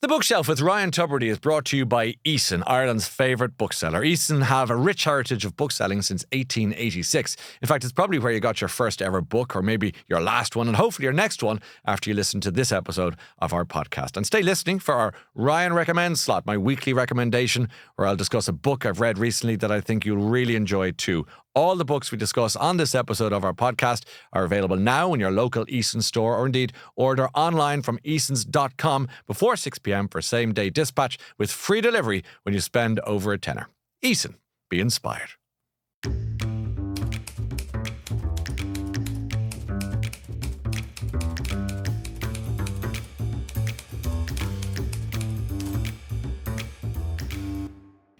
The Bookshelf with Ryan Tubridy is brought to you by Eason, Ireland's favourite bookseller. Eason have a rich heritage of bookselling since 1886. In fact, it's probably where you got your first ever book, or maybe your last one, and hopefully your next one after you listen to this episode of our podcast. And stay listening for our Ryan Recommends slot, my weekly recommendation, where I'll discuss a book I've read recently that I think you'll really enjoy too. All the books we discuss on this episode of our podcast are available now in your local Eason store, or indeed order online from easons.com before 6 p.m. for same-day dispatch with free delivery when you spend over a tenner. Eason, be inspired.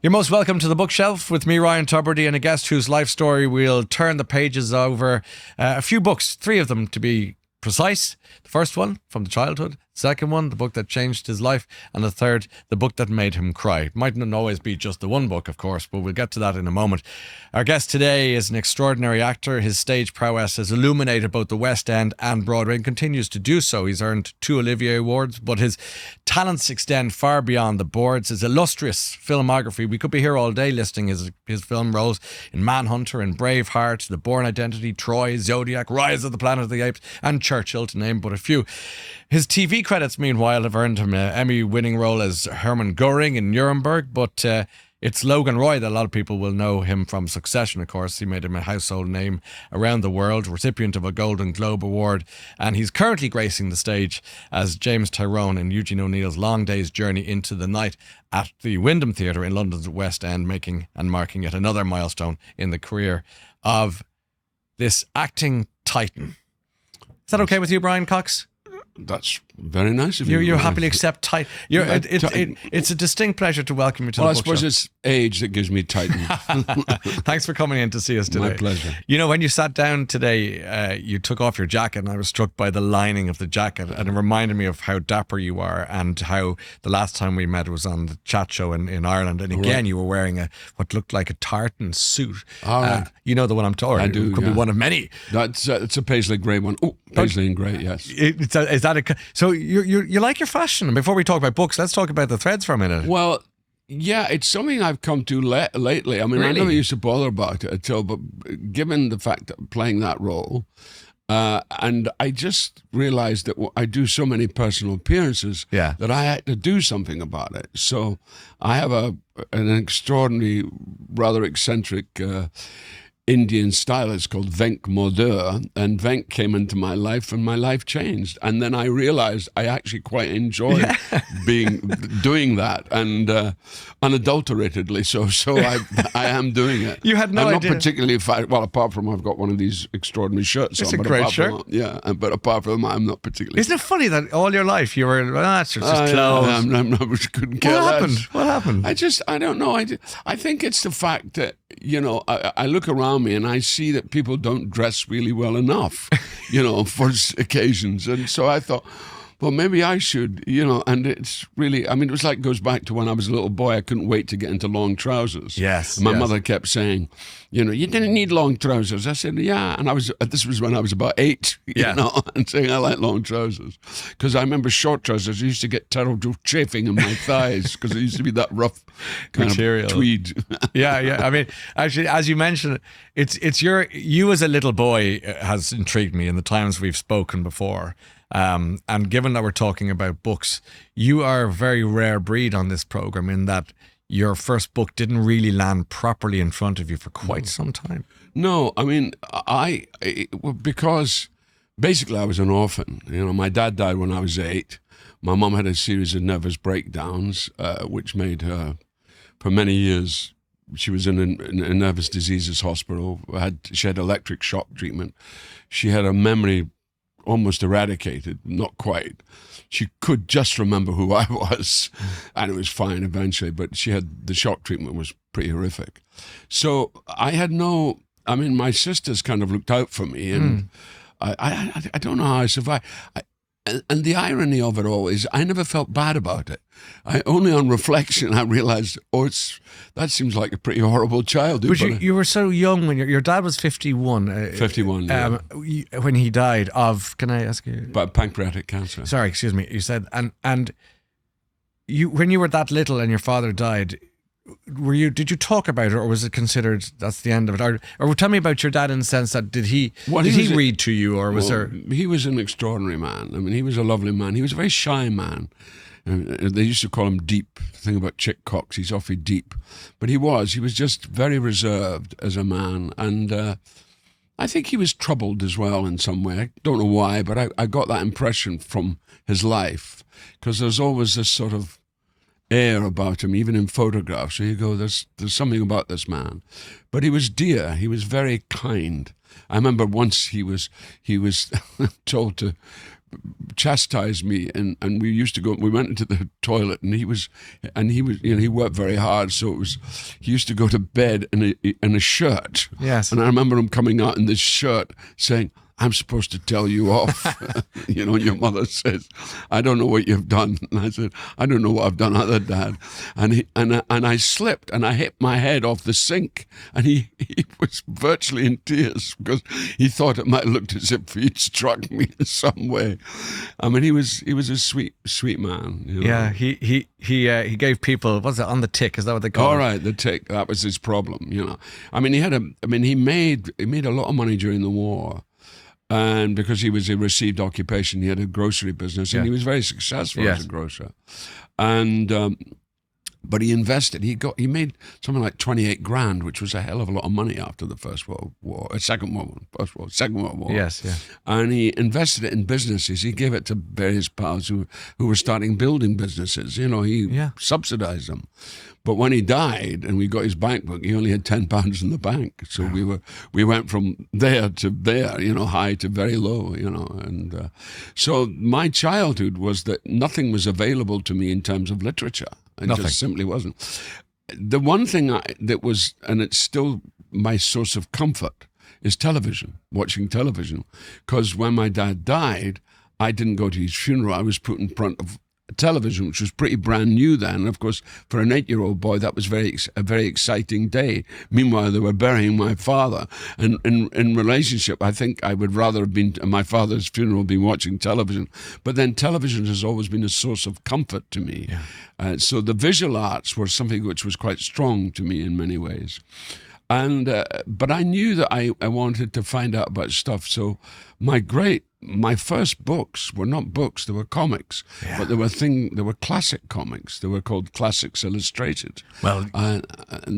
You're most welcome to The Bookshelf with me, Ryan Tubridy, and a guest whose life story we'll turn the pages over. A few books, 3 of them to be precise. The first one, from the childhood. Second one, the book that changed his life. And the third, the book that made him cry. It might not always be just the one book, of course, but we'll get to that in a moment. Our guest today is an extraordinary actor. His stage prowess has illuminated both the West End and Broadway and continues to do so. He's earned 2 Olivier Awards, but his talents extend far beyond the boards. His illustrious filmography, we could be here all day listing his film roles in Manhunter and Braveheart, The Bourne Identity, Troy, Zodiac, Rise of the Planet of the Apes, and Churchill, to name but a few. His TV credits, meanwhile, have earned him an Emmy-winning role as Hermann Goring in Nuremberg, but it's Logan Roy that a lot of people will know him from Succession, of course. He made him a household name around the world, recipient of a Golden Globe Award, and he's currently gracing the stage as James Tyrone in Eugene O'Neill's Long Day's Journey into the Night at the Wyndham Theatre in London's West End, making and marking yet another milestone in the career of this acting titan. Is that okay with you, Brian Cox? That's very nice of you. You happily accept titan. It's a distinct pleasure to welcome you to the Bookshelf. Well, I suppose it's age that gives me titan. Thanks for coming in to see us today. My pleasure. You know, when you sat down today, you took off your jacket, and I was struck by the lining of the jacket, and it reminded me of how dapper you are, and how the last time we met was on the chat show in Ireland, and again, right, you were wearing what looked like a tartan suit. All right. You know the one I'm talking about. I do. It could be one of many. It's a paisley grey one. Oh, paisley and grey, yes. Is that a... So you like your fashion. And before we talk about books, let's talk about the threads for a minute. Well, yeah, it's something I've come to lately. I mean, really? I never used to bother about it until, but given the fact that I'm playing that role, and I just realized that I do so many personal appearances that I had to do something about it. So I have an extraordinary, rather eccentric Indian stylist called Venk Modur, and Venk came into my life and my life changed. And then I realized I actually quite enjoy doing that, and unadulteratedly so I am doing it. You had no idea. Not particularly, well, apart from I've got one of these extraordinary shirts it's on. It's a great shirt. But apart from that, I'm not particularly. Isn't it funny that all your life you were, that's just clothes. I couldn't care less. What happened? I don't know. I think it's the fact that, you know, I look around me and I see that people don't dress really well enough, you know, for occasions. And so I thought, well, maybe I should, you know, and it's really, I mean, it was like, goes back to when I was a little boy. I couldn't wait to get into long trousers. Yes. My mother kept saying, you know, you didn't need long trousers. I said, yeah. And this was when I was about 8, you know, and saying I like long trousers. Because I remember short trousers, I used to get terrible chafing in my thighs because it used to be that rough kind material of tweed. Yeah. I mean, actually, as you mentioned, you as a little boy has intrigued me in the times we've spoken before. And given that we're talking about books, you are a very rare breed on this program in that your first book didn't really land properly in front of you for quite some time. No, I mean, because basically I was an orphan. You know, my dad died when I was 8. My mum had a series of nervous breakdowns, which made her, for many years, she was in a nervous diseases hospital. She had electric shock treatment. She had a memory almost eradicated, not quite. She could just remember who I was, and it was fine eventually, but the shock treatment was pretty horrific. So I had my sisters kind of looked out for me, and I don't know how I survived. And the irony of it all is I never felt bad about it. Only on reflection I realized, that seems like a pretty horrible childhood. But you were so young when your dad was 51. 51, yeah. When he died of, can I ask you? But pancreatic cancer. Sorry, excuse me. You said, and when you were that little and your father died, did you talk about it, or was it considered that's the end of it? Or tell me about your dad in the sense that did he read to you, or was there? He was an extraordinary man. I mean, he was a lovely man. He was a very shy man. They used to call him deep. The thing about Chick Cox, he's awfully deep. But he was just very reserved as a man. And I think he was troubled as well in some way. I don't know why, but I got that impression from his life, because there's always this sort of air about him, even in photographs. So you go, there's something about this man. But he was dear. He was very kind. I remember once he was told to chastise me, and we went into the toilet, and he worked very hard, so he used to go to bed in a shirt. Yes. And I remember him coming out in this shirt saying, "I'm supposed to tell you off." And your mother says, "I don't know what you've done." And I said, "I don't know what I've done either, Dad." And I slipped and I hit my head off the sink, and he was virtually in tears because he thought it might have looked as if he'd struck me in some way. I mean, he was a sweet man. Yeah, he gave people, what's it, on the tick? Is that what they call it? All right, the tick. That was his problem. I mean, he made a lot of money during the war. And because he received occupation, he had a grocery business, and he was very successful as a grocer. And but he invested. He made something like 28 grand, which was a hell of a lot of money after the Second World War. Yes, yeah. And he invested it in businesses. He gave it to various pals who were starting building businesses. He subsidized them. But when he died and we got his bank book, he only had £10 in the bank. So we went from there to there, high to very low, And so my childhood was that nothing was available to me in terms of literature. It just simply wasn't. The one thing that was, and it's still my source of comfort, is television, watching television. Because when my dad died, I didn't go to his funeral. I was put in front of television, which was pretty brand new then. And of course, for an 8-year-old boy, that was a very exciting day. Meanwhile, they were burying my father. And in relationship, I think I would rather have been at my father's funeral, been watching television. But then television has always been a source of comfort to me. Yeah. So the visual arts were something which was quite strong to me in many ways. And but I knew that I wanted to find out about stuff. So my first books were not books; they were comics. Yeah. But they were classic comics. They were called Classics Illustrated. Well, and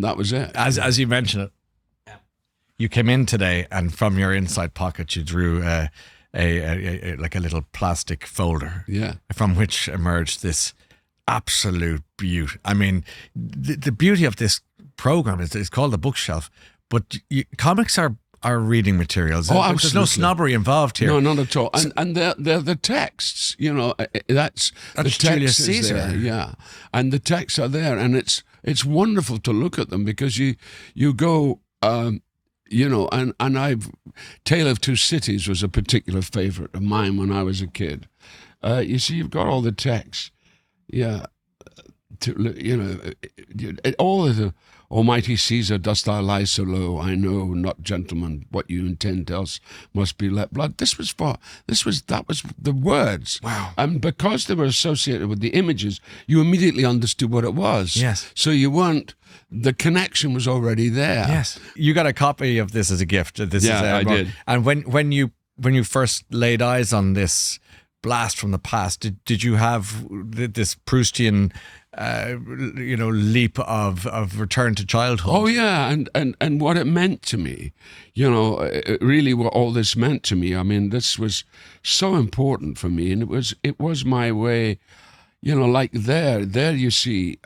that was it. As you mentioned it, you came in today, and from your inside pocket, you drew a little plastic folder. Yeah. From which emerged this absolute beauty. I mean, the beauty of this program is called The Bookshelf, but comics are reading materials. Oh, absolutely. There's no snobbery involved here. No, not at all. And they're the texts. That's the Julius text Caesar. There, yeah, and the texts are there, and it's wonderful to look at them because you go. And Tale of Two Cities was a particular favorite of mine when I was a kid. You see, you've got all the texts. Yeah. All of the Almighty Caesar, dost thou lie so low? I know not, gentlemen, what you intend else must be let blood. That was the words. Wow. And because they were associated with the images, you immediately understood what it was. Yes. So the connection was already there. Yes. You got a copy of this as a gift. I did. And when you first laid eyes on this blast from the past, did you have this Proustian leap of return to childhood? Oh yeah, and what it meant to me, really what all this meant to me. I mean, this was so important for me, and it was my way, like there you see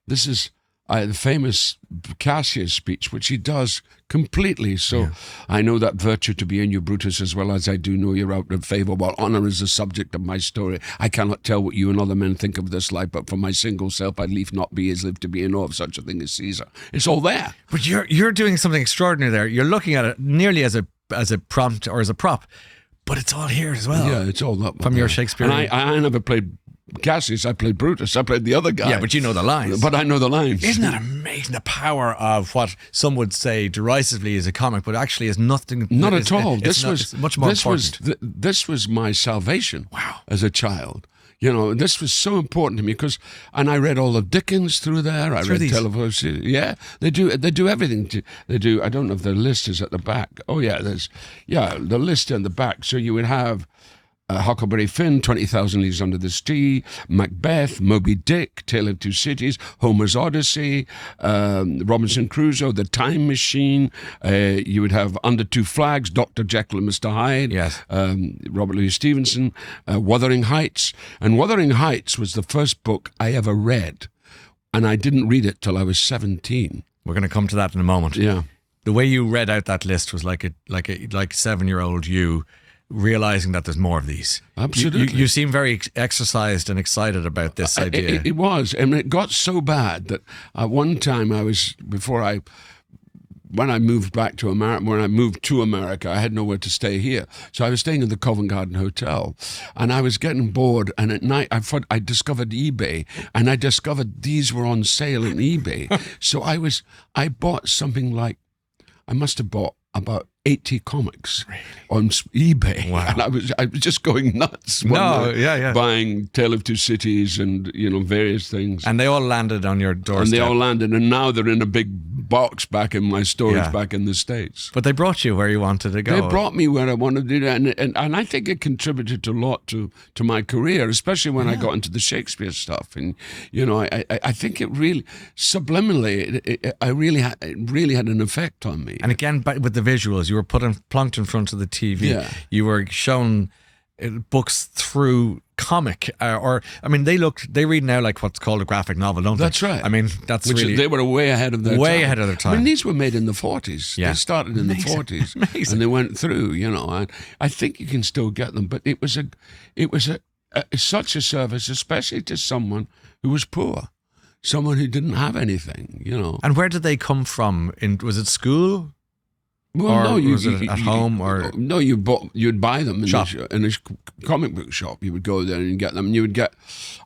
this is the famous Cassius speech, which he does completely. So yeah. I know that virtue to be in you, Brutus, as well as I do know you're out of favour. While honour is the subject of my story, I cannot tell what you and other men think of this life, but for my single self I'd lief not be as live to be in awe of such a thing as Caesar. It's all there. But you're doing something extraordinary there. You're looking at it nearly as a prompt or as a prop, but it's all here as well. Yeah, it's all up from your Shakespeare. And I never played Cassius, I played Brutus, I played the other guy. Yeah, but you know the lines. But I know the lines. Isn't that amazing? The power of what some would say derisively is a comic, but actually is nothing. Not at all. This was much more important. This was my salvation. Wow. As a child. You know, this was so important to me and I read all of Dickens through there. I read television. Yeah, they do everything. They do. I don't know if the list is at the back. Oh yeah, the list in the back. So you would have Huckleberry Finn, 20,000 Leagues Under the Sea, Macbeth, Moby Dick, Tale of Two Cities, Homer's Odyssey, Robinson Crusoe, The Time Machine. You would have Under Two Flags, Dr. Jekyll and Mr. Hyde, yes. Robert Louis Stevenson, Wuthering Heights. And Wuthering Heights was the first book I ever read, and I didn't read it till I was 17. We're going to come to that in a moment. Yeah. The way you read out that list was like 7-year-old you realizing that there's more of these. Absolutely. You seem very exercised and excited about this idea. It was, and it got so bad that one time when I moved back to America, when I moved to America, I had nowhere to stay here. So I was staying in the Covent Garden Hotel, and I was getting bored, and at night I discovered eBay, and I discovered these were on sale on eBay. So I bought something like, I must have bought about 80 comics on eBay. Wow. And I was just going nuts. Buying Tale of Two Cities and, various things. And they all landed on your doorstep. And now they're in a big box back in my storage back in the States. But they brought you where you wanted to go. They brought me where I wanted to do, and I think it contributed a lot to my career, especially when I got into the Shakespeare stuff. And, I think it really, subliminally, it really had an effect on me. And again, with the visuals, you were plunked in front of the TV. Yeah. You were shown books through comic, they read now like what's called a graphic novel, don't they? That's right. I mean, they were way ahead of their time. Ahead of their time. I mean, these were made in the 40s. Yeah. They started in the 40s. Amazing. And they went through, and I think you can still get them, but it was such a service, especially to someone who was poor, someone who didn't have anything, And where did they come from? Was it school? Well, was it at home? Or no, you'd buy them in a comic book shop. You would go there and get them. And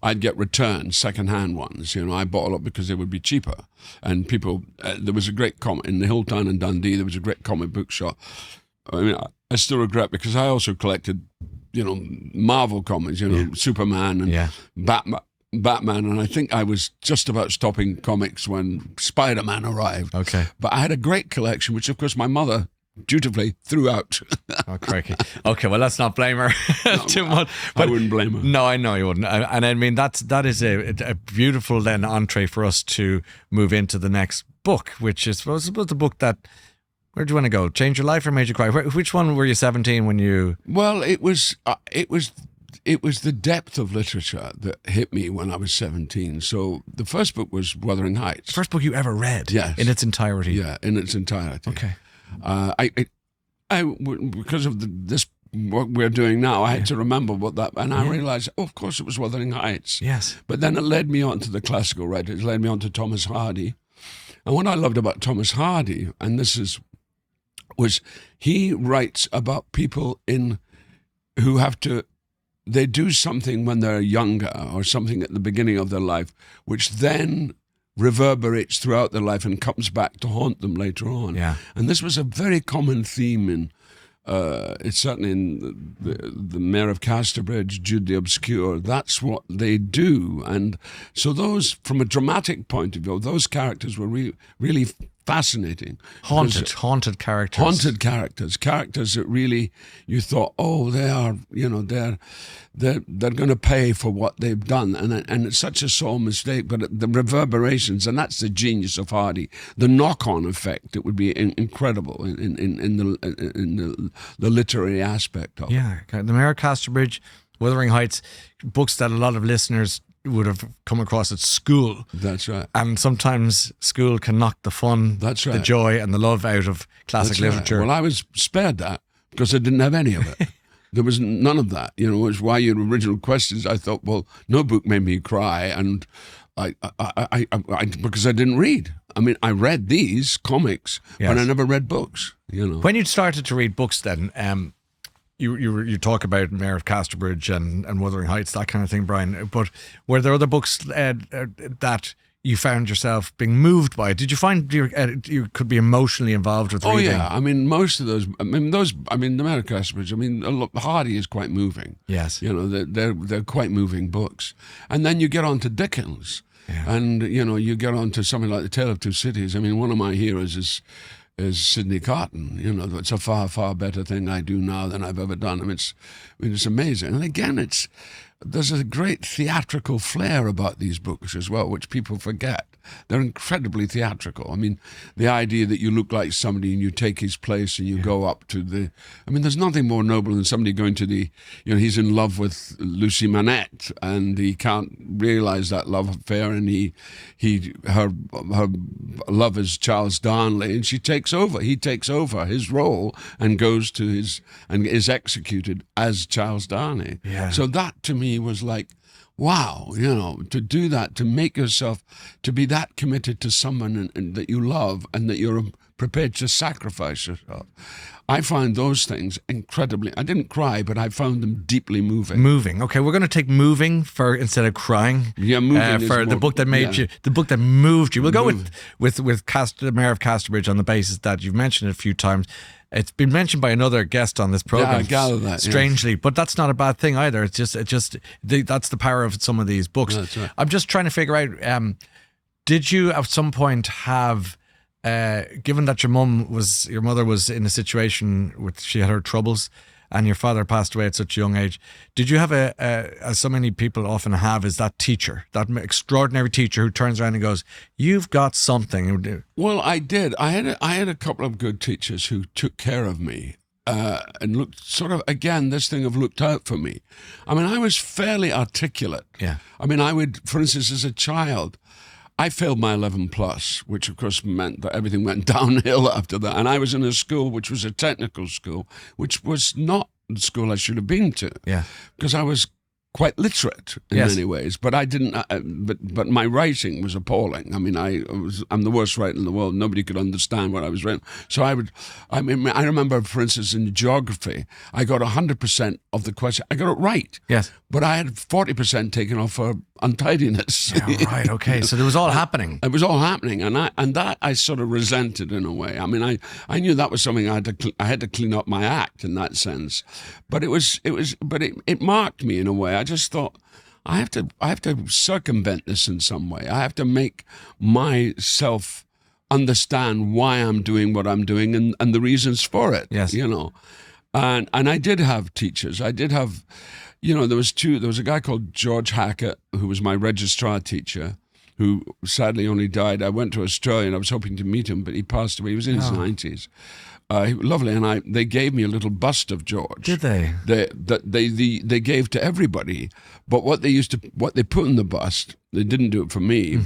I'd get returns, second-hand ones. I bought a lot because they would be cheaper. And people, there was a great comic in the Hilltown in Dundee. There was a great comic book shop. I mean, I still regret because I also collected, Marvel comics. Superman and Batman, and I think I was just about stopping comics when Spider-Man arrived. Okay. But I had a great collection, which of course my mother dutifully threw out. Oh, crikey. Okay, well, let's not blame her too much. But I wouldn't blame her. No, I know you wouldn't. And I mean, that is a beautiful then entree for us to move into the next book, which is, I suppose, the book that, where do you want to go? Change Your Life or Made You Cry? Which one were you 17 when you... Well, it was the depth of literature that hit me when I was 17. So the first book was Wuthering Heights. The first book you ever read? Yes. In its entirety? Yeah, in its entirety. Okay. Because of this what we're doing now, I had to remember what that, and I realized, of course it was Wuthering Heights. Yes. But then it led me on to the classical writers. It led me on to Thomas Hardy. And what I loved about Thomas Hardy, and was he writes about people who have to, they do something when they're younger or something at the beginning of their life, which then reverberates throughout their life and comes back to haunt them later on. Yeah. And this was a very common theme in, it's certainly in the Mayor of Casterbridge, Jude the Obscure. That's what they do. And so those, from a dramatic point of view, those characters were really fascinating. Haunted characters. Haunted characters that really, you thought, oh, they are, they're going to pay for what they've done. And it's such a sore mistake, but the reverberations, and that's the genius of Hardy, the knock-on effect, it would be incredible in the literary aspect of it. Yeah, the Mayor of Casterbridge, Wuthering Heights, books that a lot of listeners would have come across at school. That's right. And sometimes school can knock the fun, that's right, the joy and the love out of classic literature. Right. Well, I was spared that because I didn't have any of it. There was none of that, which is why your original questions, I thought, well, no book made me cry, and I because I didn't read. I mean, I read these comics, but I never read books, When you started to read books then, you talk about Mayor of Casterbridge and Wuthering Heights, that kind of thing, Brian. But were there other books that you found yourself being moved by it. Did you find you could be emotionally involved with reading? Oh yeah, I mean most of those. I mean the American Castbridge. I mean Hardy is quite moving. Yes, you know they're quite moving books, and then you get on to Dickens, and you get on to something like The Tale of Two Cities. I mean one of my heroes is Sidney Carton. You know, it's a far better thing I do now than I've ever done. I mean it's amazing, and again there's a great theatrical flair about these books as well, which people forget. They're incredibly theatrical. I mean, the idea that you look like somebody and you take his place and you go up to the... I mean, there's nothing more noble than somebody going to the... he's in love with Lucy Manette and he can't realize that love affair, and her love is Charles Darnley, and she takes over. He takes over his role and goes to and is executed as Charles Darnley. Yeah. So that to me was like, wow, to do that, to make yourself, to be that committed to someone and that you love and that you're prepared to sacrifice yourself. I find those things incredibly, I didn't cry, but I found them deeply moving. Moving. Okay, we're going to take moving for instead of crying. Yeah, moving for the book that made you, the book that moved you. We'll go with the Mayor of Casterbridge on the basis that you've mentioned it a few times. It's been mentioned by another guest on this program. Yeah, I gather that. Strangely, but that's not a bad thing either. It's just that's the power of some of these books. That's right. I'm just trying to figure out. Did you at some point have, given that your mother was in a situation she had her troubles, and your father passed away at such a young age, did you have as so many people often have, is that teacher, that extraordinary teacher who turns around and goes, "You've got something"? Well, I did. I had a couple of good teachers who took care of me and looked sort of, again, this thing of looked out for me. I mean, I was fairly articulate. Yeah. I mean, I would, for instance, as a child, I failed my 11 plus, which of course meant that everything went downhill after that. And I was in a school which was a technical school, which was not the school I should have been to. Yeah. Because I was quite literate in many ways, but I didn't. But my writing was appalling. I mean, I'm the worst writer in the world. Nobody could understand what I was writing. So I remember, for instance, in geography, I got 100% of the question. I got it right. Yes. But I had 40% taken off for untidiness. Yeah, right. Okay. So there was all happening. It was all happening, and that I sort of resented in a way. I mean, I knew that was something I had to clean up my act in that sense, but it marked me in a way. I just thought I have to circumvent this in some way. I have to make myself understand why I'm doing what I'm doing and the reasons for it. Yes. And I did have teachers. I did have. There was a guy called George Hackett, who was my registrar teacher, who sadly only died. I went to Australia and I was hoping to meet him, but he passed away. He was in his 90s. He was lovely, and they gave me a little bust of George. Did they? They gave to everybody, but what they put in the bust, they didn't do it for me,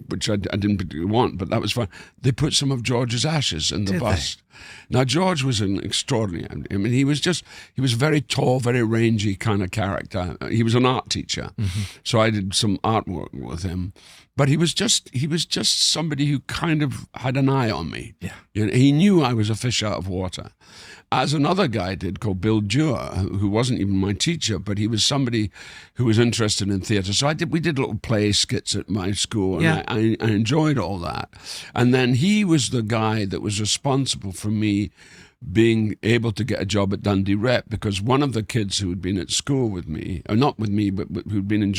which I didn't particularly want, but that was fine. They put some of George's ashes in the bust. Now, George was an extraordinary, I mean, he was very tall, very rangy kind of character. He was an art teacher, so I did some artwork with him. But he was just somebody who kind of had an eye on me. Yeah. He knew I was a fish out of water. As another guy did called Bill Dewar, who wasn't even my teacher, but he was somebody who was interested in theatre. So we did little play skits at my school, and I enjoyed all that. And then he was the guy that was responsible for me being able to get a job at Dundee Rep, because one of the kids who had been at school with me, or not with me, but who'd been in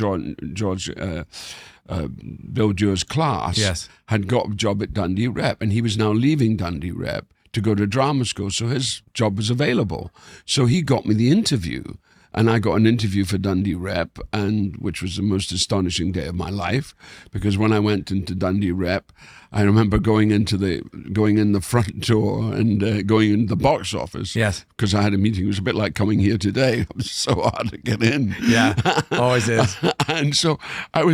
Bill Dewar's class, had got a job at Dundee Rep, and he was now leaving Dundee Rep to go to drama school, so his job was available. So he got me the interview, and I got an interview for Dundee Rep, and which was the most astonishing day of my life, because when I went into Dundee Rep, I remember going in the front door and going into the box office. Yes. Because I had a meeting. It was a bit like coming here today. It was so hard to get in. Yeah, always is. And so I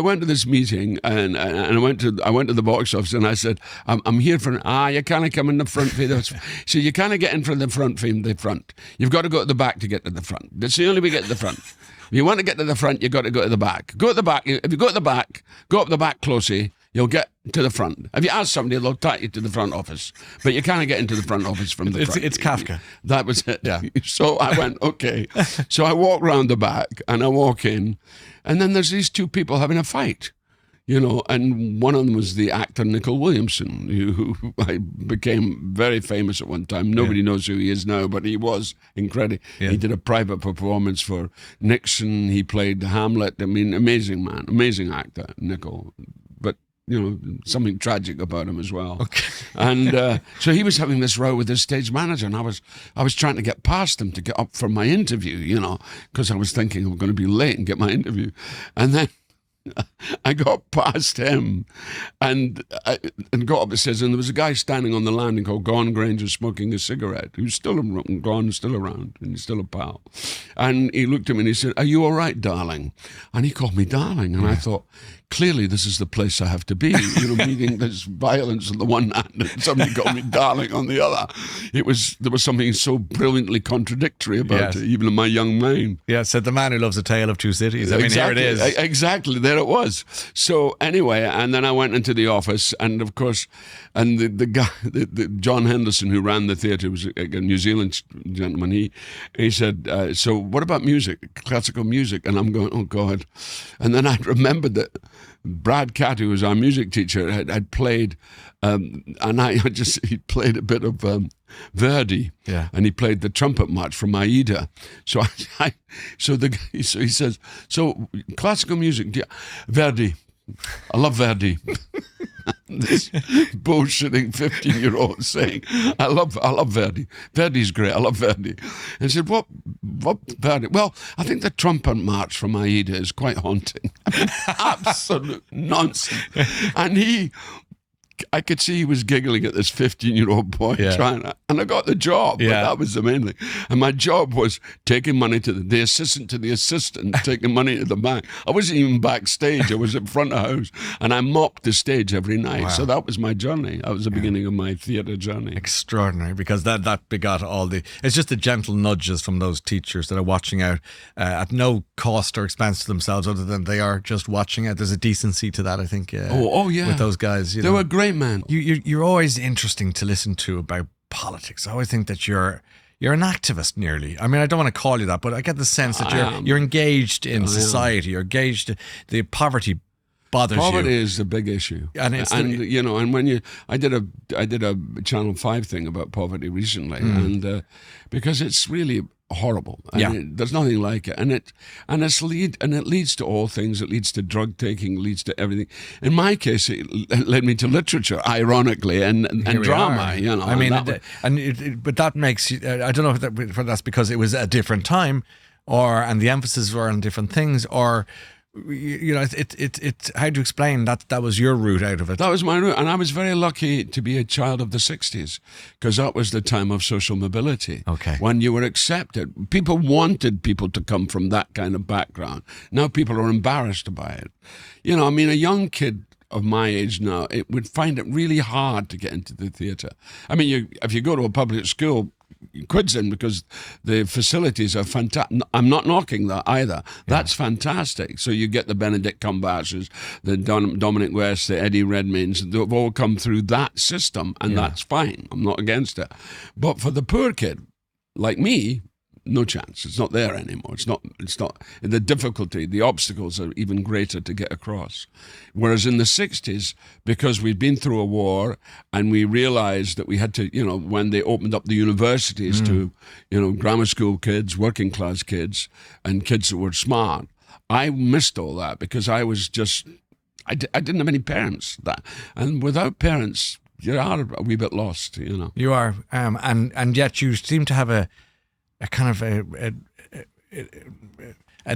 went to this meeting and I went to the box office and I said, I'm here for you can't come in the front for this. So you can't get in from the front. You've got to go to the back to get to the front. That's the only way to get to the front. If you want to get to the front, you've got to go to the back. Go to the back. If you go to the back, go up the back closely, you'll get to the front. If you ask somebody, they'll take you to the front office. But you can't get into the front office from the front. It's Kafka. That was it. Yeah. So I went, okay. So I walk round the back and I walk in, and then there's these two people having a fight. You know, and one of them was the actor Nicol Williamson, who I became very famous at one time. Nobody knows who he is now, but he was incredible. Yeah. He did a private performance for Nixon. He played Hamlet. I mean, amazing man, amazing actor, Nicol. But, you know, something tragic about him as well. Okay. And so he was having this row with his stage manager, and I was trying to get past him to get up for my interview, you know, because I was thinking I'm going to be late and get my interview. And then I got past him and got up the stairs, and there was a guy standing on the landing called Gone Granger smoking a cigarette, who's still around, still around, and he's still a pal. And he looked at me and he said, "Are you all right, darling?" And he called me darling, and I thought, clearly this is the place I have to be, you know, meeting this violence on the one hand and somebody called me darling on the other. There was something so brilliantly contradictory about it, even in my young mind. Yeah, said the man who loves a tale of two cities. I mean, Exactly. here it is. Exactly, there it was. So anyway, and then I went into the office, and of course, and the guy, the John Henderson, who ran the theatre, was a New Zealand gentleman. He said, "So what about music, classical music?" And I'm going, "Oh God!" And then I remembered that Brad Catt, who was our music teacher, had played, and he played a bit of Verdi, and he played the trumpet march from Aida. So so he says, "So classical music, Verdi. I love Verdi." This bullshitting 15-year-old saying, I love Verdi. Verdi's great. I love Verdi. And I said, what Verdi? Well, I think the trumpet march from Aida is quite haunting. I mean, absolute nonsense. And I could see he was giggling at this 15-year-old boy trying to, and I got the job. But that was the main thing. And my job was taking money to the assistant to the assistant, taking money to the bank. I wasn't even backstage. I was in front of house, and I mopped the stage every night. Wow. So that was my journey. That was the beginning of my theatre journey. Extraordinary, because that begot it's just the gentle nudges from those teachers that are watching out at no cost or expense to themselves, other than they are just watching out. There's a decency to that, I think. With those guys. They were great, man. You're always interesting to listen to about politics. I always think that you're an activist nearly. I mean, I don't want to call you that, but I get the sense that you're engaged in society. You're engaged. The poverty bothers you. Poverty is the big issue, and you know, and when I did a Channel 5 thing about poverty recently, and because it's really horrible. There's nothing like it, and it leads to all things. It leads to drug taking, leads to everything. In my case, it led me to literature, ironically, and drama. You know, I mean, but that makes I don't know if that's because it was a different time, and the emphasis were on different things, or. You know, it. How do you explain that was your route out of it? That was my route, and I was very lucky to be a child of the 60s, because that was the time of social mobility. Okay. When you were accepted. People wanted people to come from that kind of background. Now people are embarrassed by it. You know, I mean, a young kid of my age now, it would find it really hard to get into the theatre. I mean, if you go to a public school, quids in, because the facilities are fantastic. I'm not knocking that either. That's fantastic. So you get the Benedict Cumberbatches, the Dominic West, the Eddie Redmaynes, they've all come through that system, and that's fine. I'm not against it. But for the poor kid, like me, no chance. It's not there anymore. It's not. The difficulty, the obstacles are even greater to get across. Whereas in the 60s, because we'd been through a war and we realized that we had to, you know, when they opened up the universities to, you know, grammar school kids, working class kids, and kids that were smart, I missed all that because I was just, I didn't have any parents. And without parents, you're a wee bit lost, you know. You are, and yet you seem to have a kind of a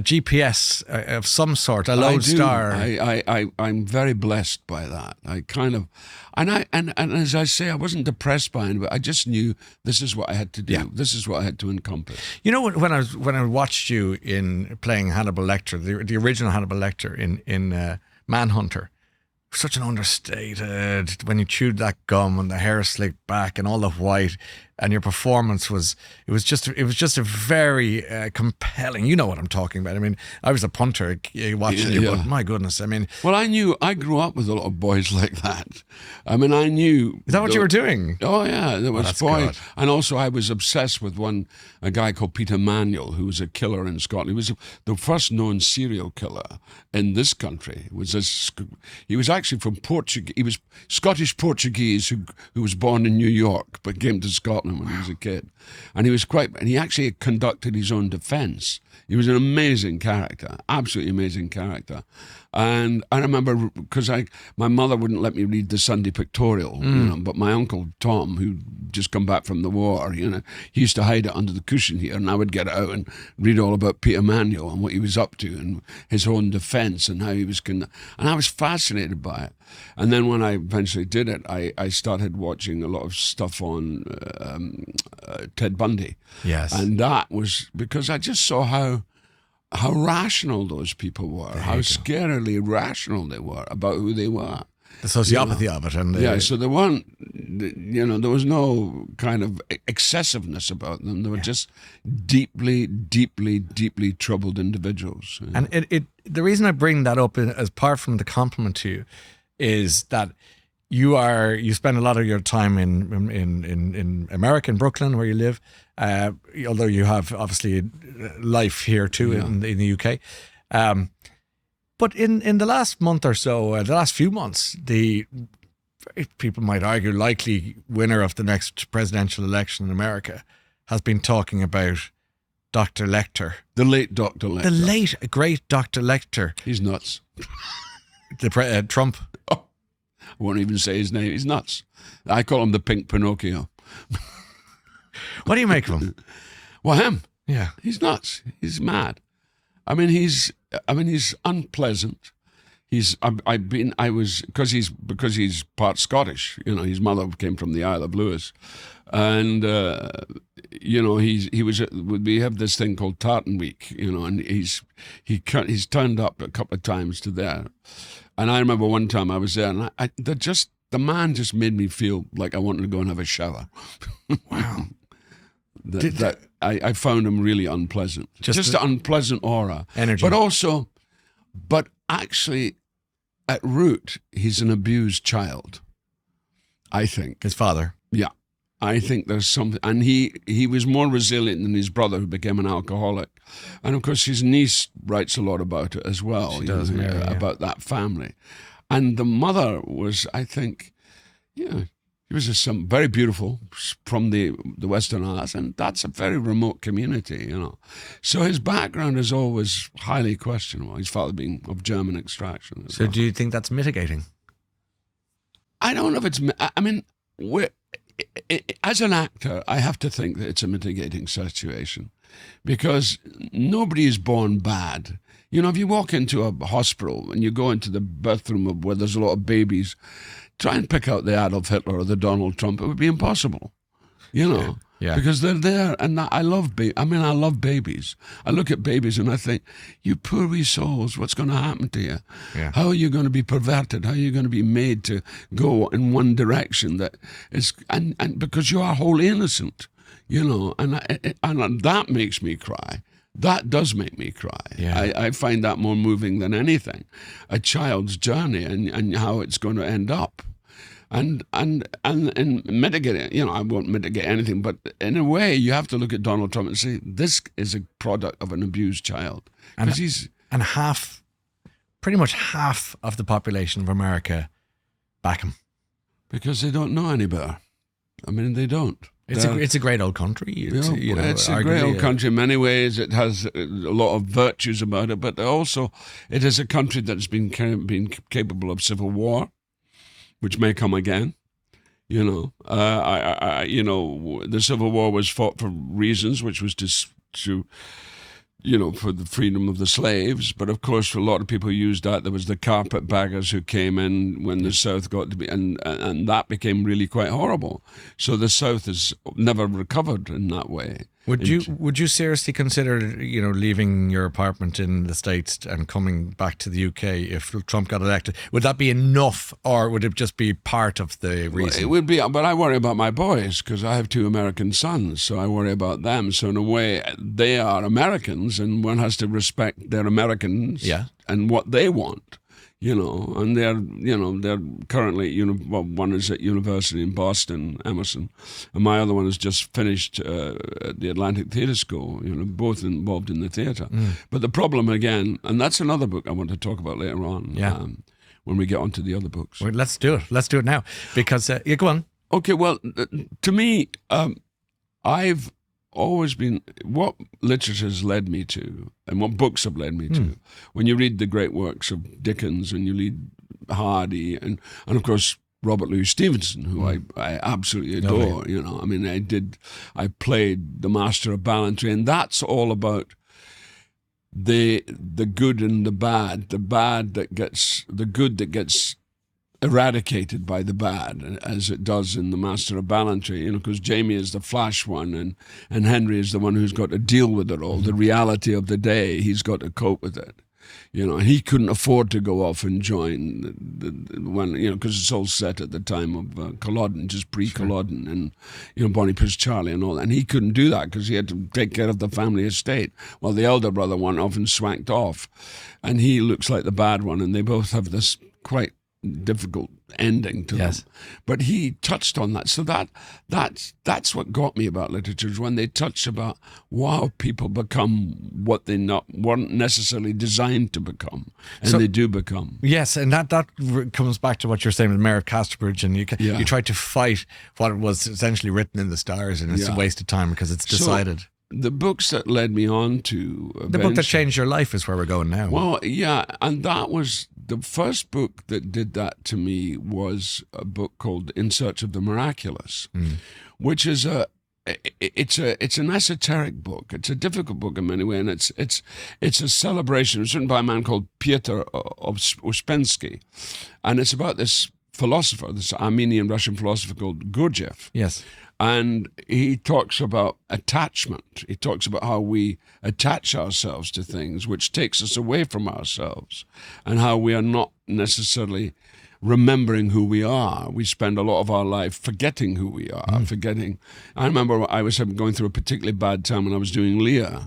GPS of some sort, a lodestar. I'm very blessed by that. I kind of, and as I say, I wasn't depressed by it, but I just knew this is what I had to do. Yeah. This is what I had to encompass. You know, when I watched you in playing Hannibal Lecter, the original Hannibal Lecter in Manhunter. Such an understated, when you chewed that gum and the hair slicked back and all the white, and your performance it was just a very compelling. You know what I'm talking about. I mean, I was a punter watching you, but my goodness, I mean. Well, I grew up with a lot of boys like that. I mean, I knew. Is that what you were doing? Oh yeah, there was boys, good. and also I was obsessed with a guy called Peter Manuel, who was a killer in Scotland. He was the first known serial killer in this country. He was actually from Portugal. He was Scottish Portuguese who was born in New York but came to Scotland when he was a kid, and he actually conducted his own defence. He was an amazing character, absolutely amazing character. And I remember, because my mother wouldn't let me read the Sunday Pictorial, but my uncle Tom, who'd just come back from the war, he used to hide it under the cushion here, and I would get it out and read all about Peter Manuel and what he was up to and his own defence and how he was, and I was fascinated by it. And then when I eventually did it, I started watching a lot of stuff on Ted Bundy. Yes. And that was because I just saw how rational those people were, how scarily rational they were about who they were. The sociopathy of it. And so there weren't, there was no kind of excessiveness about them. They were just deeply, deeply, deeply troubled individuals. And the reason I bring that up, as apart from the compliment to you, is that you spend a lot of your time in America, in Brooklyn, where you live, although you have obviously life here too in the UK. But in the last month or so, the last few months, the people might argue likely winner of the next presidential election in America has been talking about Dr. Lecter. The late Dr. Lecter. The late, great Dr. Lecter. He's nuts. Trump. Oh, I won't even say his name. He's nuts. I call him the Pink Pinocchio. What do you make of him? Well, him. Yeah. He's nuts. He's mad. I mean, he's unpleasant. Because he's part Scottish. His mother came from the Isle of Lewis, and we have this thing called Tartan Week. And he's turned up a couple of times to there, and I remember one time I was there, and the man just made me feel like I wanted to go and have a shower. Wow. I found him really unpleasant. Just an unpleasant aura. Energy. But actually, at root, he's an abused child, I think. His father. Yeah. I think there's something. And he was more resilient than his brother, who became an alcoholic. And of course, his niece writes a lot about it as well. She does, Mary, about that family. And the mother was, I think, he was very beautiful from the Western Isles, and that's a very remote community, So his background is always highly questionable, his father being of German extraction. So do you think that's mitigating? I don't know if it's... I mean, as an actor, I have to think that it's a mitigating situation because nobody is born bad. If you walk into a hospital and you go into the birth room where there's a lot of babies, try and pick out the Adolf Hitler or the Donald Trump. It would be impossible, because they're there. And I love I love babies. I look at babies and I think, you poor wee souls, what's going to happen to you? Yeah. How are you going to be perverted? How are you going to be made to go in one direction that is, and because you are wholly innocent, and that makes me cry. That does make me cry. Yeah. I find that more moving than anything. A child's journey and how it's going to end up. And mitigate it. I won't mitigate anything, but in a way, you have to look at Donald Trump and say, this is a product of an abused child. And pretty much half of the population of America back him. Because they don't know any better. I mean, they don't. It's a great old country. It's a great old country in many ways. It has a lot of virtues about it, but also it is a country that's been capable of civil war, which may come again. The Civil War was fought for reasons, which was for the freedom of the slaves. But of course, a lot of people used that. There was the carpetbaggers who came in when the South got to be, and that became really quite horrible. So the South has never recovered in that way. Would you seriously consider, leaving your apartment in the States and coming back to the UK if Trump got elected? Would that be enough, or would it just be part of the reason? It would be, but I worry about my boys because I have 2 American sons, so I worry about them. So in a way, they are Americans, and one has to respect their Americans and what they want. And they're currently, one is at university in Boston, Emerson, and my other one has just finished at the Atlantic Theatre School, both involved in the theatre. But the problem again, and that's another book I want to talk about later on, when we get onto the other books. Well, let's do it. Let's do it now, because, go on. Okay, well, to me, I've always been, what literature has led me to and what books have led me to, when you read the great works of Dickens and you read Hardy and of course Robert Louis Stevenson, who I absolutely adore. I played The Master of Ballantrae, and that's all about the good and the bad the good that gets eradicated by the bad, as it does in The Master of Ballantrae, because Jamie is the flash one and Henry is the one who's got to deal with it all, the reality of the day. He's got to cope with it, and he couldn't afford to go off and join the one, because it's all set at the time of Culloden, just pre-Culloden, and Bonnie Prince Charlie and all that, and he couldn't do that because he had to take care of the family estate while the elder brother went off and swanked off, and he looks like the bad one, and they both have this quite difficult ending to them. But he touched on that. So that's what got me about literature, is when they touch about how people become what they weren't necessarily designed to become, and they do become. Yes, and that comes back to what you're saying with Mayor of Casterbridge, and you try to fight what was essentially written in the stars, and it's a waste of time because it's decided. The books that led me on to the book that changed your life is where we're going now. Well, yeah, and that was the first book that did that to me, was a book called In Search of the Miraculous, which is it's an esoteric book. It's a difficult book in many ways, and it's a celebration. It's written by a man called Piotr Ouspensky, and it's about this philosopher, this Armenian Russian philosopher called Gurdjieff. Yes. And he talks about attachment. He talks about how we attach ourselves to things, which takes us away from ourselves, and how we are not necessarily remembering who we are. We spend a lot of our life forgetting who we are, forgetting. I remember I was going through a particularly bad time when I was doing Lear,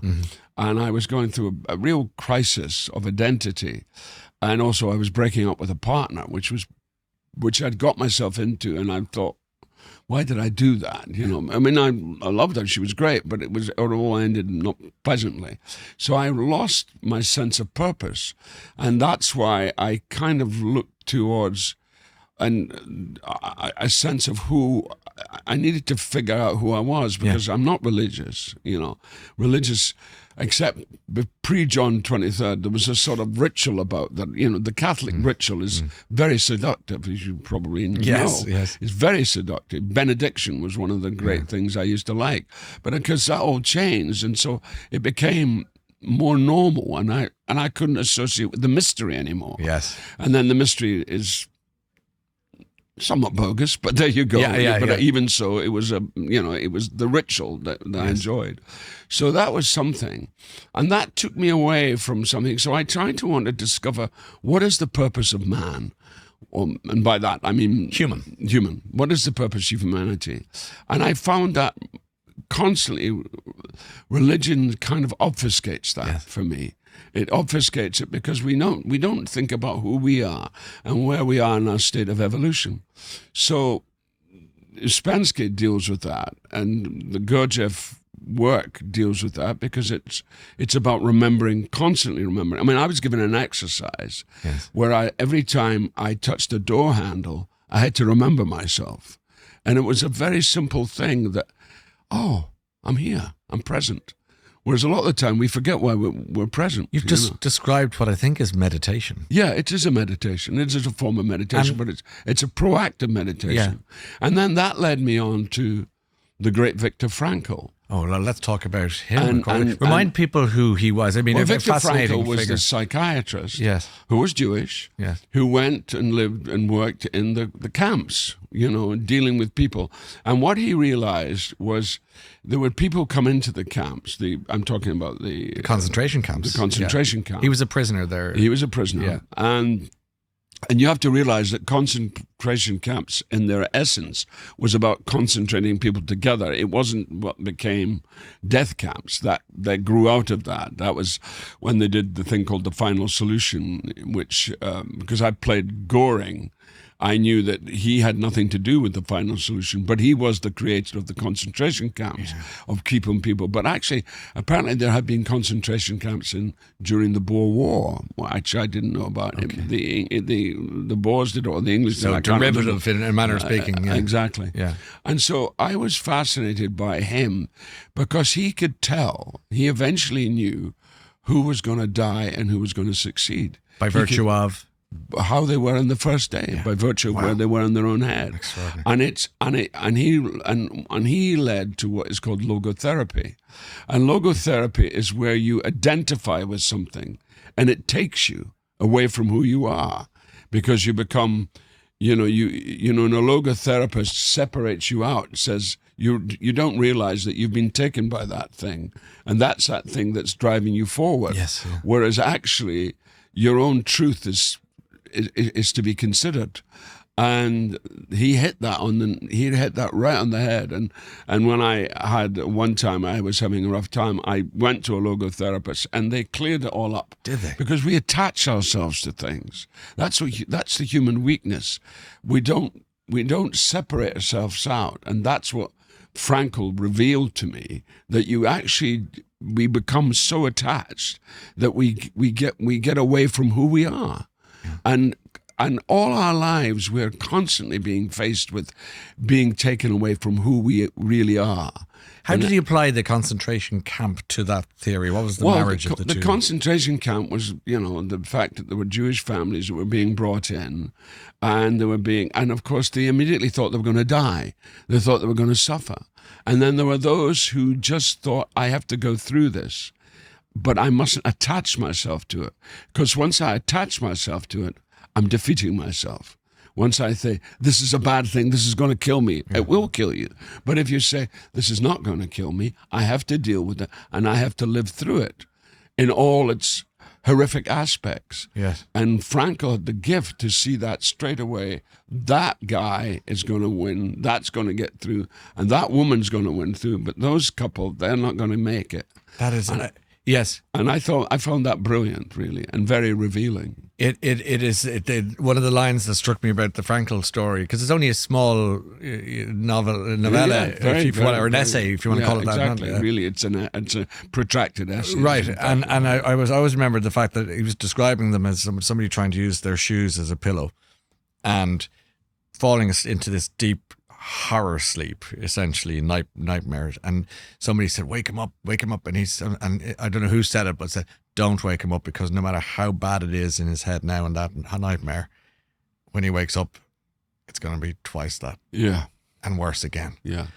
and I was going through a real crisis of identity. And also I was breaking up with a partner, which I'd got myself into, and I thought, why did I do that? I loved her. She was great, but it all ended not pleasantly. So I lost my sense of purpose. And that's why I kind of looked towards a sense of who I needed to figure out who I was, because I'm not religious, religious, except pre-John 23rd, there was a sort of ritual about that. The Catholic ritual is very seductive, as you probably know. Yes. It's very seductive. Benediction was one of the great things I used to like. But because that all changed, and so it became more normal, and I couldn't associate with the mystery anymore. Yes. And then the mystery is somewhat bogus, but there you go. But even so, it was it was the ritual that I enjoyed. So that was something, and that took me away from something. So I tried to want to discover what is the purpose of man, and by that I mean human. What is the purpose of humanity? And I found that constantly, religion kind of obfuscates that for me. It obfuscates it because we don't think about who we are and where we are in our state of evolution. So Ouspensky deals with that, and the Gurdjieff work deals with that, because it's about constantly remembering. I mean, I was given an exercise where every time I touched a door handle, I had to remember myself. And it was a very simple thing that, I'm here, I'm present. Whereas a lot of the time we forget why we're present. You've just described what I think is meditation. Yeah, it is a meditation. It is a form of meditation, but it's a proactive meditation. Yeah. And then that led me on to the great Viktor Frankl. Oh, well, let's talk about him. Remind people who he was. I mean, Viktor fascinating Frankl was figure. the psychiatrist who was Jewish, who went and lived and worked in the camps dealing with people. And what he realized was there were people come into the camps. I'm talking about the concentration camps. The concentration camp. He was a prisoner there. He was a prisoner. Yeah. And you have to realize that concentration camps, in their essence, was about concentrating people together. It wasn't what became death camps. That grew out of that. That was when they did the thing called the Final Solution, which, because I played Goring, I knew that he had nothing to do with the Final Solution, but he was the creator of the concentration camps, of keeping people. But actually, apparently there had been concentration camps during the Boer War, which I didn't know about. Okay. The Boers did, or the English did. So derivative in a manner of speaking. Yeah. Exactly. Yeah. And so I was fascinated by him because he could tell, he eventually knew who was going to die and who was going to succeed. By virtue of? How they were on the first day, by virtue of where they were in their own head. And he led to what is called logotherapy. And logotherapy is where you identify with something and it takes you away from who you are, because you become, and a logotherapist separates you out, says you don't realize that you've been taken by that thing, and that's that thing that's driving you forward. Yes. Yeah. Whereas actually your own truth is to be considered, and he hit that right on the head. And when I had one time I was having a rough time, I went to a logotherapist, and they cleared it all up. Did they? Because we attach ourselves to things. That's the human weakness. We don't separate ourselves out, and that's what Frankl revealed to me, that we become so attached that we get away from who we are. And all our lives, we're constantly being faced with being taken away from who we really are. How did he apply the concentration camp to that theory? What was the marriage of the two? The concentration camp was, the fact that there were Jewish families that were being brought in, and of course they immediately thought they were going to die. They thought they were going to suffer. And then there were those who just thought, I have to go through this, but I mustn't attach myself to it, because once I attach myself to it, I'm defeating myself. Once I say, this is a bad thing, this is going to kill me, it will kill you. But if you say, this is not going to kill me, I have to deal with it, and I have to live through it in all its horrific aspects. Yes. And Frankl had the gift to see that straight away. That guy is going to win, that's going to get through, and that woman's going to win through, but those couple, they're not going to make it. That is... Yes, and I found that brilliant, really, and very revealing. It is one of the lines that struck me about the Frankl story, because it's only a small novella, or an essay, if you want to call it that. Exactly. Really, it's a protracted essay. Right, and I always remembered the fact that he was describing them as somebody trying to use their shoes as a pillow, and falling into this deep horror sleep, essentially nightmares. And somebody said, wake him up, and I don't know who said it, but said, don't wake him up, because no matter how bad it is in his head now in that nightmare, when he wakes up, it's going to be twice that. Yeah. And worse again. Yeah.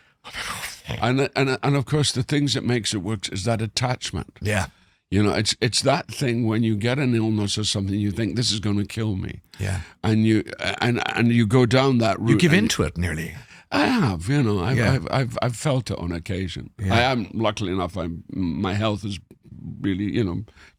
and of course the things that makes it work is that attachment. Yeah. It's that thing when you get an illness or something, you think, this is going to kill me. Yeah. And you go down that route. You give into it nearly. I have, I've felt it on occasion. Yeah. I am, luckily enough, my health is really,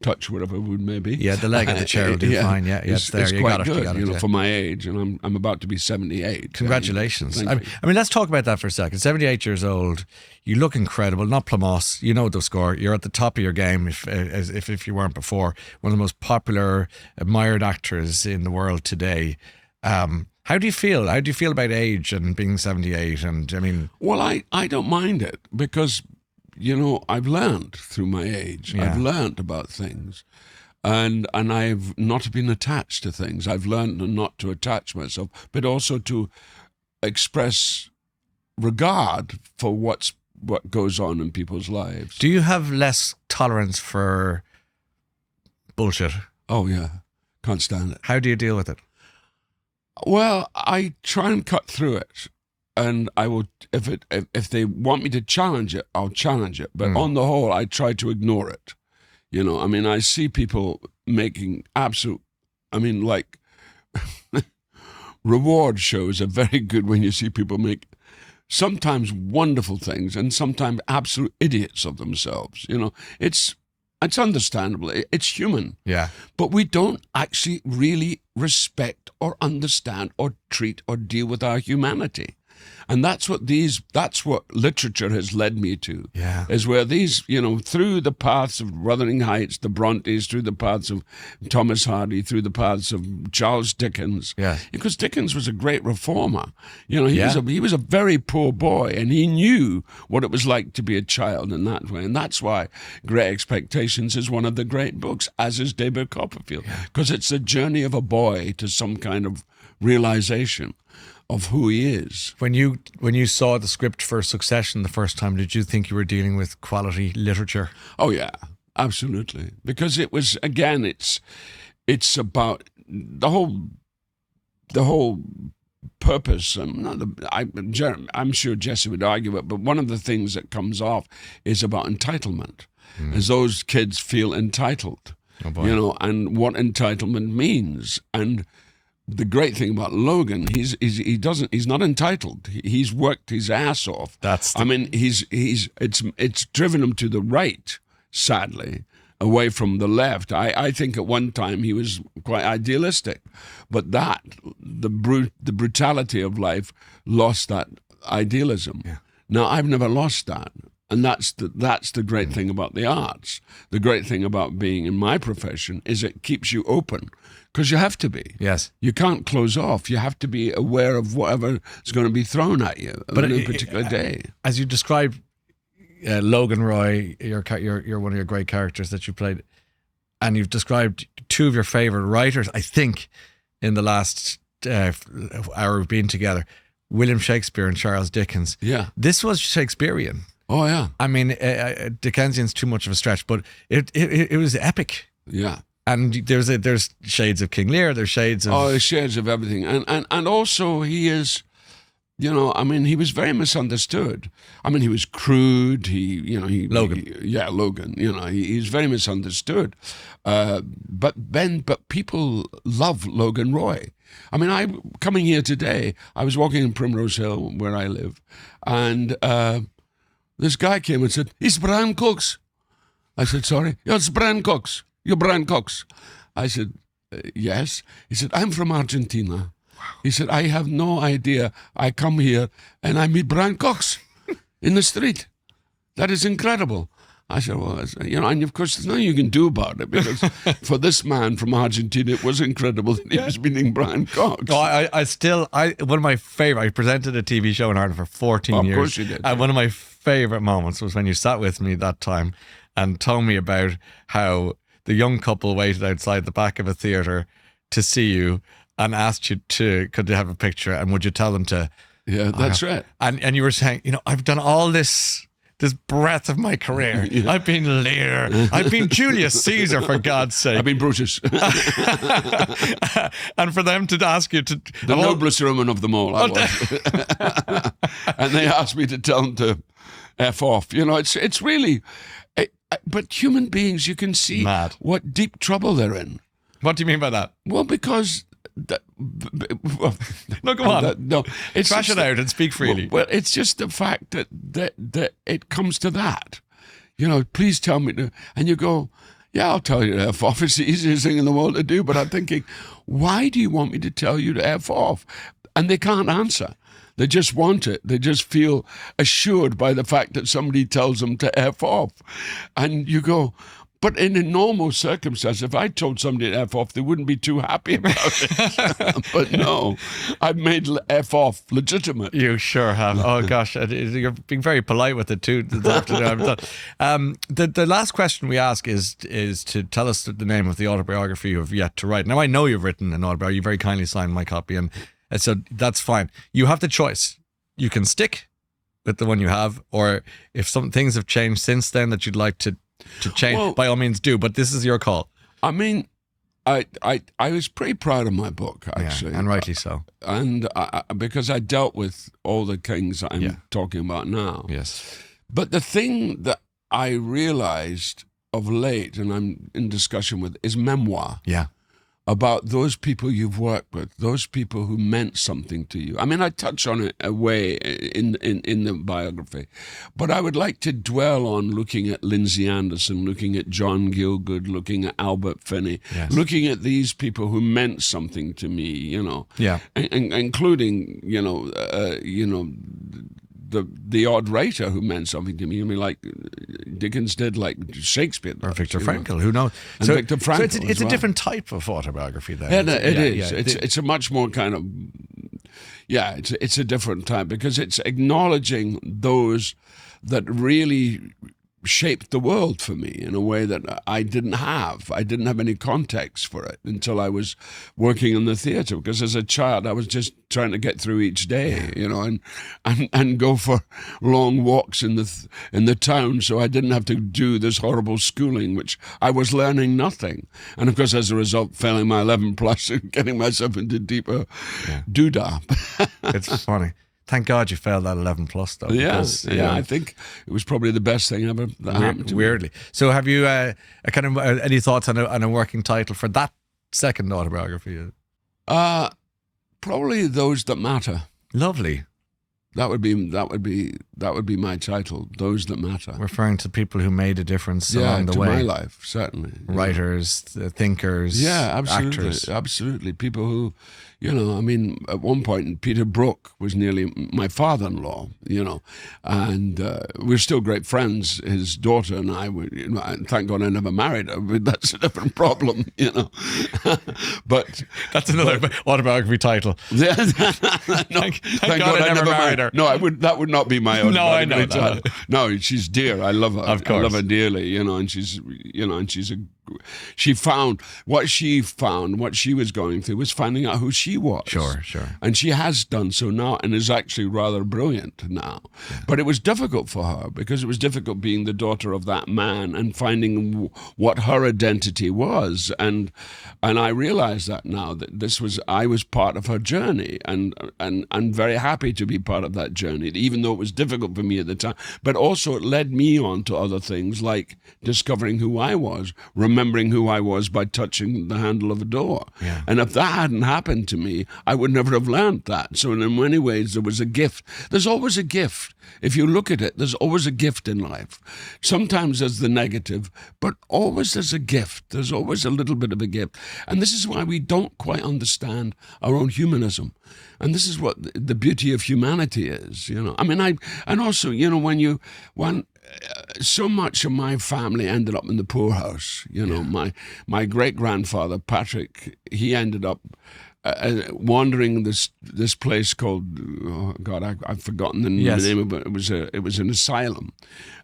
touch whatever wood maybe. Yeah, the leg of the chair will do fine. Yeah, it's there. It's quite good, for my age, and I'm about to be 78. Congratulations. I mean, let's talk about that for a second. 78 years old, you look incredible. Not Plamos, you know the score. You're at the top of your game, if you weren't before. One of the most popular, admired actors in the world today. How do you feel? How do you feel about age and being 78? And I mean, well, I don't mind it, because I've learned through my age. Yeah. I've learned about things, and I've not been attached to things. I've learned not to attach myself, but also to express regard for what goes on in people's lives. Do you have less tolerance for bullshit? Oh yeah, can't stand it. How do you deal with it? Well, I try and cut through it, and I will. If they want me to challenge it, I'll challenge it. But on the whole, I try to ignore it. I see people making absolute. Like reward shows are very good when you see people make sometimes wonderful things and sometimes absolute idiots of themselves. It's understandable. It's human. Yeah. But we don't actually really respect or understand or treat or deal with our humanity. And that's what literature has led me to. Yeah. Is where these, through the paths of Wuthering Heights, the Brontes, through the paths of Thomas Hardy, through the paths of Charles Dickens. Yeah. Because Dickens was a great reformer. He was a very poor boy, and he knew what it was like to be a child in that way. And that's why Great Expectations is one of the great books, as is David Copperfield. Because it's the journey of a boy to some kind of realization of who he is. When you saw the script for Succession the first time, did you think you were dealing with quality literature? Oh yeah, absolutely. Because it was, again, it's about the whole purpose. I'm sure Jesse would argue it, but one of the things that comes off is about entitlement, as those kids feel entitled, and what entitlement means. And the great thing about Logan, he's not entitled. He's worked his ass off. It's driven him to the right, sadly, away from the left. I think at one time he was quite idealistic, but the brutality of life lost that idealism. Yeah. Now I've never lost that. And that's the great thing about the arts. The great thing about being in my profession is it keeps you open, because you have to be. Yes. You can't close off. You have to be aware of whatever is going to be thrown at you on a particular day. As you described Logan Roy, you're one of your great characters that you played, and you've described two of your favorite writers, I think, in the last hour of being together, William Shakespeare and Charles Dickens. Yeah. This was Shakespearean. Oh, yeah. I mean, Dickensian's too much of a stretch, but it was epic. Yeah. And there's shades of King Lear, there's shades of... Oh, there's shades of everything. And also he is, he was very misunderstood. I mean, he was crude. Logan. Logan. He's very misunderstood. But people love Logan Roy. I mean, coming here today, I was walking in Primrose Hill, where I live, and this guy came and said, "It's Brian Cox." I said, "Sorry?" "Yeah, it's Brian Cox. You're Brian Cox." I said, "Yes." He said, "I'm from Argentina." Wow. He said, "I have no idea. I come here and I meet Brian Cox in the street. That is incredible." I said, "Well, and of course there's nothing you can do about it, because for this man from Argentina, it was incredible that he was meeting Brian Cox." No, one of my favorite, I presented a TV show in Ireland for 14 years. Of course you did. And one of my favorite moments was when you sat with me that time and told me about how the young couple waited outside the back of a theatre to see you and asked you could they have a picture, and would you tell them to... Yeah, that's right. And you were saying, I've done all this breadth of my career. Yeah. I've been Lear. I've been Julius Caesar, for God's sake. I've been Brutus. And for them to ask you to... The noblest Roman of them all, I was. And they asked me to tell them to F off. It's really... But human beings, you can see what deep trouble they're in. What do you mean by that? Well, because... No, come on. Trash it out and speak freely. Well, it's just the fact that it comes to that. Please tell me to... And you go, yeah, I'll tell you to F off. It's the easiest thing in the world to do. But I'm thinking, why do you want me to tell you to F off? And they can't answer. They just want it. They just feel assured by the fact that somebody tells them to F off. And you go... But in a normal circumstance, if I told somebody to F off, they wouldn't be too happy about it. But no, I've made F off legitimate. You sure have. Oh, gosh. You're being very polite with it, too, this afternoon. The last question we ask is to tell us the name of the autobiography you have yet to write. Now, I know you've written an autobiography. You very kindly signed my copy, and so that's fine. You have the choice. You can stick with the one you have, or if some things have changed since then that you'd like to change, by all means do, but this is your call. I mean, I was pretty proud of my book, actually. Yeah, and rightly so. And because I dealt with all the kings that I'm talking about now. Yes. But the thing that I realized of late, and I'm in discussion with, is memoir. Yeah. about those people you've worked with, those people who meant something to you. I mean, I touch on it a way in the biography, but I would like to dwell on looking at Lindsay Anderson, looking at John Gielgud, looking at Albert Finney, Yes. looking at these people who meant something to me, you know, Yeah. including, the odd writer who meant something to me. I mean, like Dickens did, like Shakespeare does, Or Viktor you know. Frankl, who knows? And Viktor Frankl it's as a well. different type of autobiography then. Yeah, no, it is. Yeah. It's a much more kind of, it's a different type because it's acknowledging those that really shaped the world for me in a way that I didn't have. I didn't have any context for it until I was working in the theatre, because as a child I was just trying to get through each day, you know, and go for long walks in the town, so I didn't have to do this horrible schooling, which I was learning nothing. And of course, as a result, failing my 11 plus and getting myself into deeper doodah. It's funny. Thank God you failed that 11 plus though. Yeah, because, you know, I think it was probably the best thing ever that happened to me. weirdly. So have you any thoughts on a working title for that second autobiography? Probably Those That Matter. Lovely. That would be my title. Those That Matter. Referring to people who made a difference along the to way. my life, certainly. Writers, thinkers, Yeah, absolutely, actors. absolutely. People who, you know, I mean, at one point, Peter Brook was nearly my father-in-law, you know, and we're still great friends. His daughter and I were, you know, and thank God I never married her, but that's a different problem, you know. But That's another autobiography title. no, Thank God I never married her. No, that would not be my own. No, I know that. No, she's dear. I love her. Of course. I love her dearly, you know, and she found what she was going through was finding out who she was. Sure. And she has done so now and is actually rather brilliant now. Yeah. But it was difficult for her because it was difficult being the daughter of that man and finding what her identity was. And I realize that now, that I was part of her journey, and I'm very happy to be part of that journey, even though it was difficult for me at the time. But also it led me on to other things like discovering who I was, remembering who I was by touching the handle of a door. Yeah. And if that hadn't happened to me, I would never have learned that. So in many ways, there was a gift. There's always a gift. If you look at it, there's always a gift in life. Sometimes there's the negative, but always there's a gift. There's always a little bit of a gift. And this is why we don't quite understand our own humanism. And this is what the beauty of humanity is, you know. I mean, and also, you know, when so much of my family ended up in the poorhouse, you know. Yeah. My great-grandfather, Patrick, he ended up wandering this place called, oh God, I've forgotten the name of it. It was an asylum,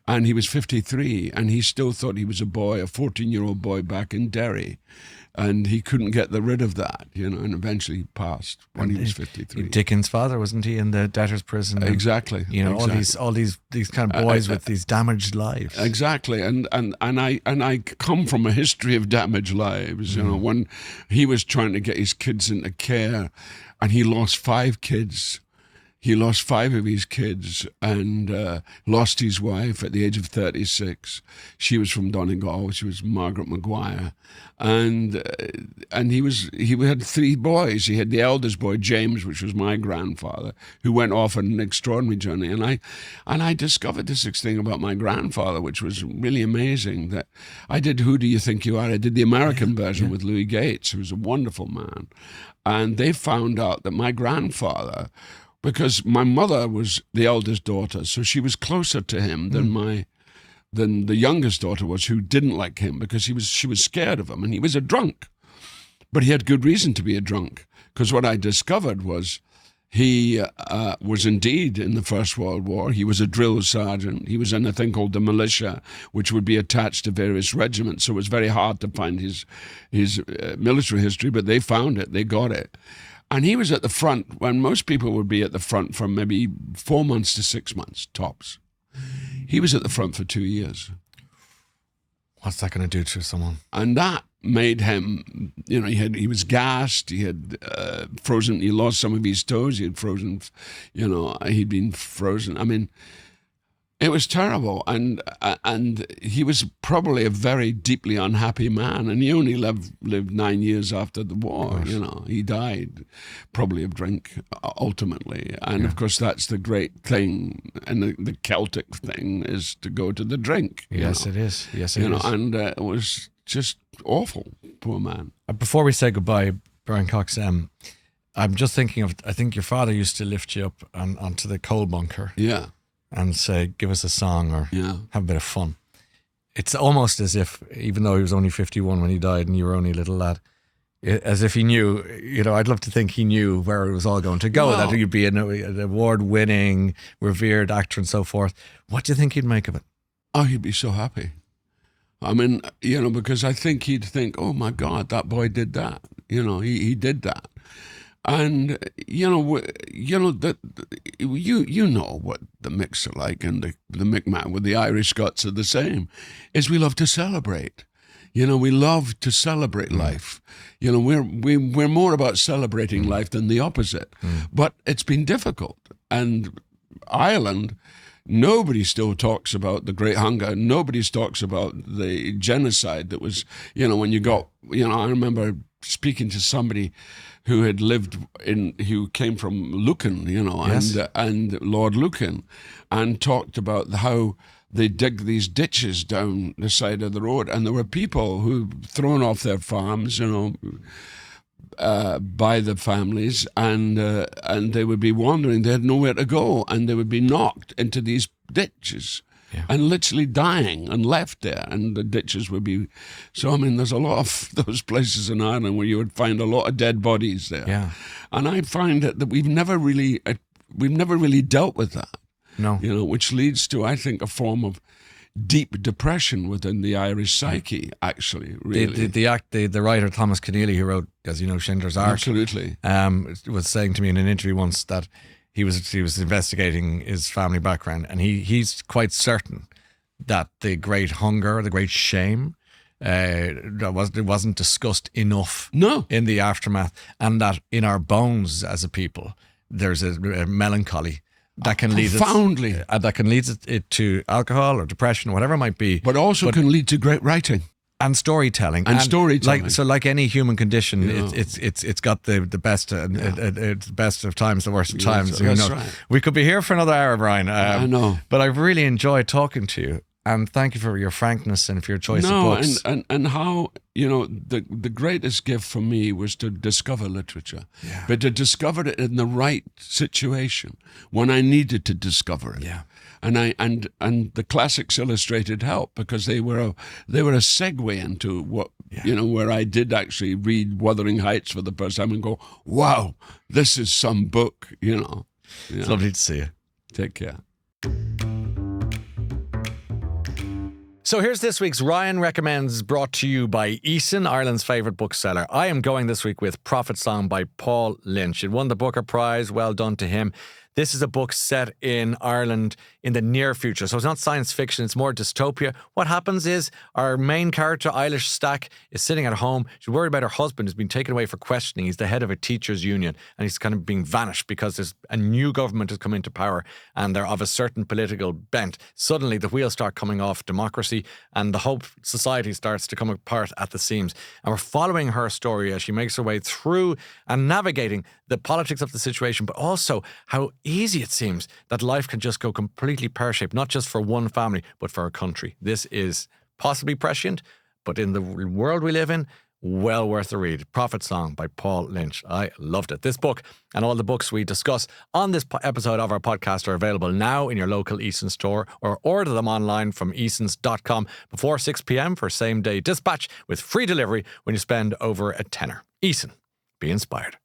and he was 53, and he still thought he was a boy, a 14-year-old boy back in Derry, and he couldn't get rid of that, you know, and eventually he passed when he was 53. Dickens' father, wasn't he, in the debtor's prison? Exactly. You know, exactly. all these kind of boys with these damaged lives. Exactly, and I come from a history of damaged lives. You know, when he was trying to get his kids into care, and he lost 5 kids. He lost 5 of his kids and lost his wife at the age of 36. She was from Donegal. She was Margaret Maguire, and he had 3 boys. He had the eldest boy, James, which was my grandfather, who went off on an extraordinary journey. And I discovered this thing about my grandfather, which was really amazing. That I did Who Do You Think You Are? I did the American version with Louis Gates, who was a wonderful man, and they found out that my grandfather, because my mother was the eldest daughter, so she was closer to him than the youngest daughter was, who didn't like him because she was scared of him, and he was a drunk. But he had good reason to be a drunk, because what I discovered was he was indeed in the First World War. He was a drill sergeant. He was in a thing called the militia, which would be attached to various regiments, so it was very hard to find his military history, but they found it. They got it. And he was at the front when most people would be at the front for maybe 4 months to 6 months, tops. He was at the front for 2 years. What's that going to do to someone? And that made him, you know, he was gassed, he had frozen, he lost some of his toes, he had frozen, you know, he'd been frozen. I mean, It was terrible, and he was probably a very deeply unhappy man, and he only lived 9 years after the war. You know, he died probably of drink ultimately, and of course that's the great thing, and the Celtic thing is to go to the drink. Yes, it is. Yes, it is. And it was just awful. Poor man. Before we say goodbye, Brian Cox, I'm just thinking of. I think your father used to lift you up onto the coal bunker. Yeah. And say, give us a song or have a bit of fun. It's almost as if, even though he was only 51 when he died and you were only a little lad, as if he knew, you know, I'd love to think he knew where it was all going to go, that you'd be an award-winning, revered actor and so forth. What do you think he'd make of it? Oh, he'd be so happy. I mean, you know, because I think he'd think, oh my God, that boy did that. You know, he did that. And you know that you know what the Micks are like, and the Micmac with the Irish Scots are the same. Is we love to celebrate. You know, we love to celebrate life. You know, we're more about celebrating life than the opposite. But it's been difficult. And Ireland, nobody still talks about the Great Hunger. Nobody talks about the genocide that was. You know, when you got. You know, I remember speaking to somebody who came from Lucan, you know, and Lord Lucan, and talked about how they dig these ditches down the side of the road, and there were people who thrown off their farms, you know, by the families, and they would be wandering. They had nowhere to go, and they would be knocked into these ditches. Yeah. And literally dying and left there, and the ditches would be. So I mean, there's a lot of those places in Ireland where you would find a lot of dead bodies there. Yeah. And I find that we've never really dealt with that. No. You know, which leads to, I think, a form of deep depression within the Irish psyche. Actually, really. The writer Thomas Keneally, who wrote, as you know, Schindler's Ark, absolutely, was saying to me in an interview once that he was investigating his family background, and he's quite certain that the great hunger, the great shame, it wasn't discussed enough in the aftermath, and that in our bones as a people there's a melancholy that can lead it to alcohol or depression or whatever it might be, but also can lead to great writing. And storytelling, like any human condition, it's got the best, it's the best of times, the worst of times. Who knows? Right. We could be here for another hour, Brian. I know, but I've really enjoyed talking to you, and thank you for your frankness and for your choice of books. and how, you know, the greatest gift for me was to discover literature, but to discover it in the right situation when I needed to discover it. Yeah. And the classics illustrated help, because they were a segue into what, you know, where I did actually read Wuthering Heights for the first time and go, wow, this is some book, you know. It's lovely to see you. Take care. So here's this week's Ryan Recommends, brought to you by Eason, Ireland's favourite bookseller. I am going this week with Prophet Song by Paul Lynch. It won the Booker Prize. Well done to him. This is a book set in Ireland in the near future. So it's not science fiction, it's more dystopia. What happens is our main character, Eilish Stack, is sitting at home. She's worried about her husband who's been taken away for questioning. He's the head of a teachers' union, and he's kind of being vanished because there's a new government has come into power and they're of a certain political bent. Suddenly the wheels start coming off democracy and the whole society starts to come apart at the seams. And we're following her story as she makes her way through and navigating the politics of the situation, but also how easy it seems that life can just go completely pear-shaped, not just for one family, but for a country. This is possibly prescient, but in the world we live in, well worth a read. Prophet Song by Paul Lynch. I loved it. This book and all the books we discuss on this episode of our podcast are available now in your local Eason store, or order them online from easons.com before 6 p.m. for same-day dispatch with free delivery when you spend over a tenner. Eason. Be inspired.